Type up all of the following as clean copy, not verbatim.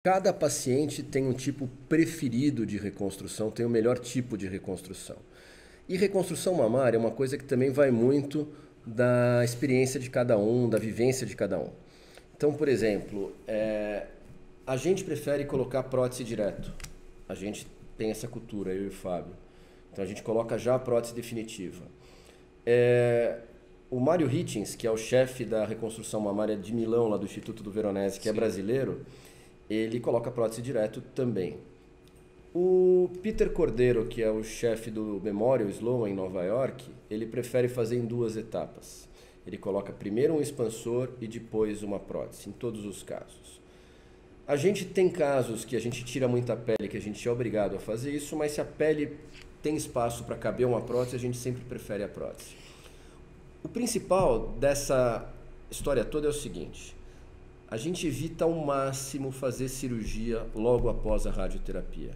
Cada paciente tem um tipo preferido de reconstrução, tem o melhor tipo de reconstrução. E reconstrução mamária é uma coisa que também vai muito da experiência de cada um, da vivência de cada um. Então, por exemplo, a gente prefere colocar prótese direto. A gente tem essa cultura, eu e o Fábio. Então a gente coloca já a prótese definitiva. O Mário Hitchens, que é o chefe da reconstrução mamária de Milão, lá do Instituto do Veronese, que é brasileiro, ele coloca prótese direto também. O Peter Cordeiro, que é o chefe do Memorial Sloan em Nova York, ele prefere fazer em 2 etapas. Ele coloca primeiro um expansor e depois uma prótese, em todos os casos. A gente tem casos que a gente tira muita pele, que a gente é obrigado a fazer isso, mas se a pele tem espaço para caber uma prótese, a gente sempre prefere a prótese. O principal dessa história toda é o seguinte: a gente evita ao máximo fazer cirurgia logo após a radioterapia.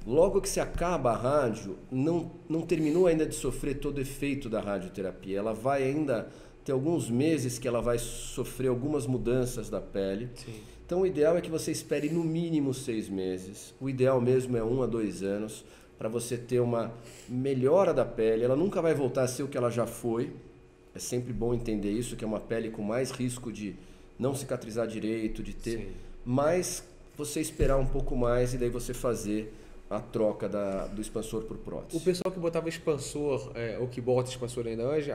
Logo que se acaba a rádio, não terminou ainda de sofrer todo o efeito da radioterapia. Ela vai ainda ter alguns meses que ela vai sofrer algumas mudanças da pele. Sim. Então o ideal é que você espere no mínimo 6 meses. O ideal mesmo é 1 a 2 anos para você ter uma melhora da pele. Ela nunca vai voltar a ser o que ela já foi. É sempre bom entender isso, que é uma pele com mais risco de não cicatrizar direito, de ter... Sim. Mas você esperar um pouco mais e daí você fazer a troca do expansor por prótese. O pessoal que botava expansor, ou que bota expansor ainda hoje,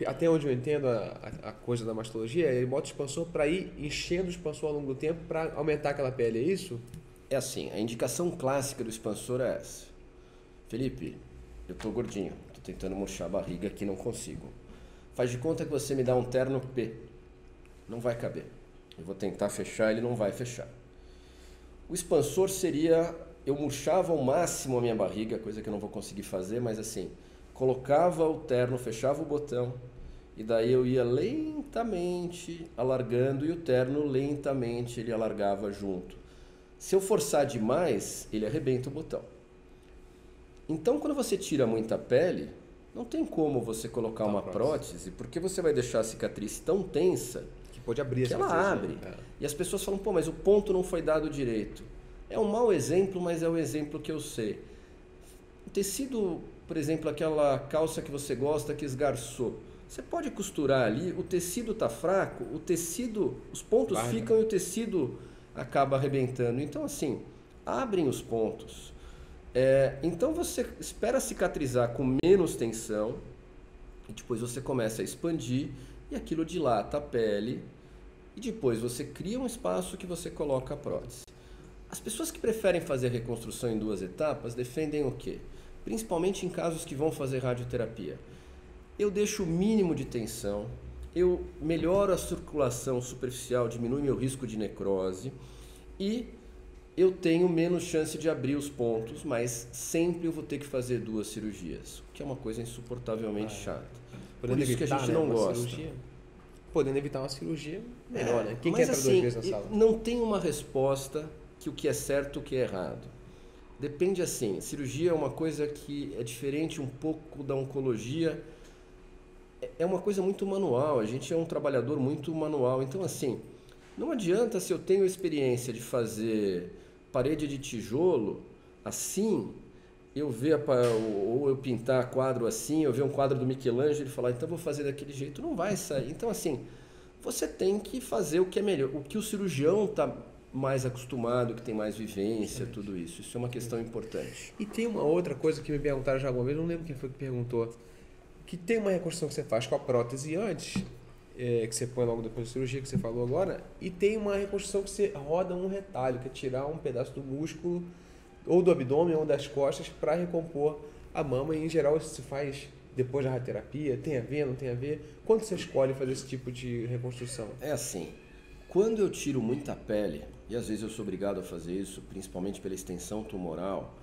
até onde eu entendo a coisa da mastologia, ele bota expansor para ir enchendo o expansor ao longo do tempo para aumentar aquela pele, é isso? É assim, a indicação clássica do expansor é essa. Felipe, eu tô gordinho, tô tentando murchar a barriga aqui, não consigo. Faz de conta que você me dá um terno P. Não vai caber. Eu vou tentar fechar, ele não vai fechar. O expansor seria... Eu murchava ao máximo a minha barriga, coisa que eu não vou conseguir fazer, mas assim, colocava o terno, fechava o botão, e daí eu ia lentamente alargando, e o terno lentamente ele alargava junto. Se eu forçar demais, ele arrebenta o botão. Então, quando você tira muita pele, não tem como você colocar uma prótese, porque você vai deixar a cicatriz tão tensa que pode abrir, que ela abre. E as pessoas falam, pô, mas o ponto não foi dado direito. É um mau exemplo, mas é o exemplo que eu sei. O tecido, por exemplo, aquela calça que você gosta que esgarçou. Você pode costurar ali, o tecido está fraco, o tecido, os pontos ficam e o tecido acaba arrebentando. Então, assim, abrem os pontos. Então você espera cicatrizar com menos tensão e depois você começa a expandir e aquilo dilata a pele e depois você cria um espaço que você coloca a prótese. As pessoas que preferem fazer a reconstrução em 2 etapas defendem o quê? Principalmente em casos que vão fazer radioterapia. Eu deixo o mínimo de tensão, eu melhoro a circulação superficial, diminuo meu risco de necrose e eu tenho menos chance de abrir os pontos, mas sempre eu vou ter que fazer 2 cirurgias, o que é uma coisa insuportavelmente chata. Por isso que a gente não gosta. Cirurgia? Podendo evitar uma cirurgia, melhor, né? Quem mas quer assim, 2 vezes na sala? Não tem uma resposta que o que é certo e o que é errado. Depende assim, cirurgia é uma coisa que é diferente um pouco da oncologia, é uma coisa muito manual, a gente é um trabalhador muito manual, então assim, não adianta se eu tenho experiência de fazer parede de tijolo assim, eu ver ou eu pintar quadro assim, eu ver um quadro do Michelangelo e falar, então vou fazer daquele jeito, não vai sair. Então assim, você tem que fazer o que é melhor, o que o cirurgião está mais acostumado, que tem mais vivência, tudo isso. Isso é uma questão importante. E tem uma outra coisa que me perguntaram já alguma vez, não lembro quem foi que perguntou, que tem uma reconstrução que você faz com a prótese antes, que você põe logo depois da cirurgia, que você falou agora, e tem uma reconstrução que você roda um retalho, que é tirar um pedaço do músculo, ou do abdômen ou das costas, para recompor a mama, e em geral isso se faz depois da radioterapia, tem a ver, não tem a ver? Quando você escolhe fazer esse tipo de reconstrução? É assim, quando eu tiro muita pele, e às vezes eu sou obrigado a fazer isso, principalmente pela extensão tumoral,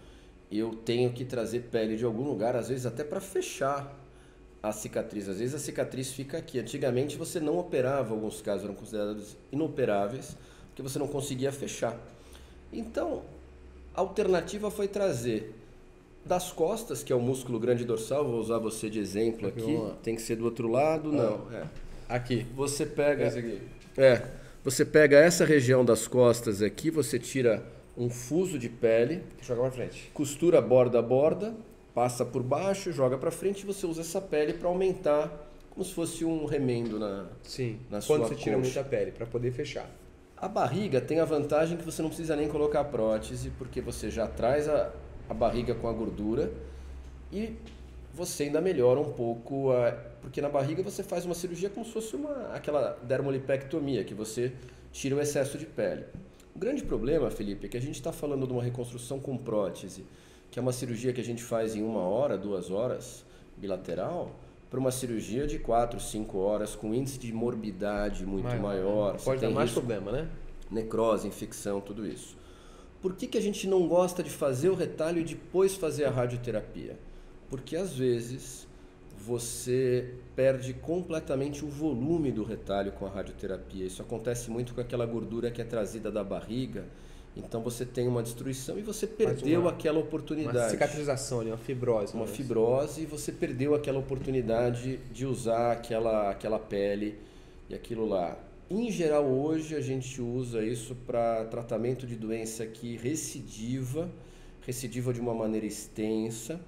eu tenho que trazer pele de algum lugar, às vezes até para fechar a cicatriz. Às vezes a cicatriz fica aqui. Antigamente você não operava, alguns casos eram considerados inoperáveis, porque você não conseguia fechar. Então, a alternativa foi trazer das costas, que é o músculo grande dorsal, vou usar você de exemplo aqui, tem que ser do outro lado, não. Aqui. Você pega... Esse aqui. Você pega essa região das costas aqui, você tira um fuso de pele, Joga pra frente. costura borda a borda, passa por baixo, joga para frente e você usa essa pele para aumentar, como se fosse um remendo Sim. na Quando sua você tira coxa. muita pele, para poder fechar. A barriga tem a vantagem que você não precisa nem colocar prótese, porque você já traz a barriga com a gordura e você ainda melhora um pouco, porque na barriga você faz uma cirurgia como se fosse aquela dermolipectomia, que você tira o excesso de pele. O grande problema, Felipe, é que a gente está falando de uma reconstrução com prótese, que é uma cirurgia que a gente faz em 1 hora, 2 horas, bilateral, para uma cirurgia de 4, 5 horas, com índice de morbidade muito maior. Pode dar mais problema, né? Necrose, infecção, tudo isso. Por que a gente não gosta de fazer o retalho e depois fazer a radioterapia? Porque às vezes você perde completamente o volume do retalho com a radioterapia. Isso acontece muito com aquela gordura que é trazida da barriga. Então você tem uma destruição e você perdeu aquela oportunidade. Uma cicatrização ali, uma fibrose. Uma fibrose e você perdeu aquela oportunidade de usar aquela pele e aquilo lá. Em geral, hoje a gente usa isso para tratamento de doença que recidiva de uma maneira extensa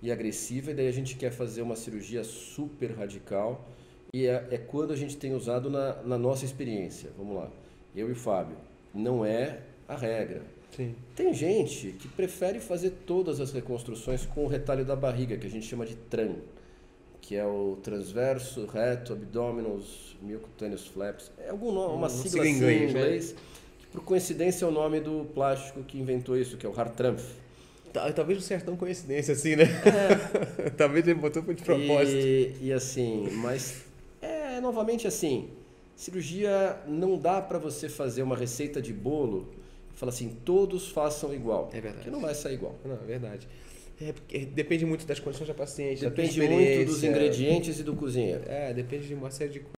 e agressiva, e daí a gente quer fazer uma cirurgia super radical, e é quando a gente tem usado na nossa experiência. Vamos lá, eu e o Fábio, não é a regra. Sim. Tem gente que prefere fazer todas as reconstruções com o retalho da barriga, que a gente chama de TRAN, que é o transverso, reto, abdominals, mucocutaneous flaps. É uma sigla assim, em inglês, que por coincidência é o nome do plástico que inventou isso, que é o Hartranft. Talvez não seja tão coincidência assim, né? Talvez ele botou de propósito. E assim, mas novamente assim, cirurgia não dá para você fazer uma receita de bolo e falar assim, todos façam igual. É verdade. Porque não vai sair igual. Não, é verdade. Depende muito das condições da paciente, depende muito dos ingredientes e do cozinheiro. Depende de uma série de coisas.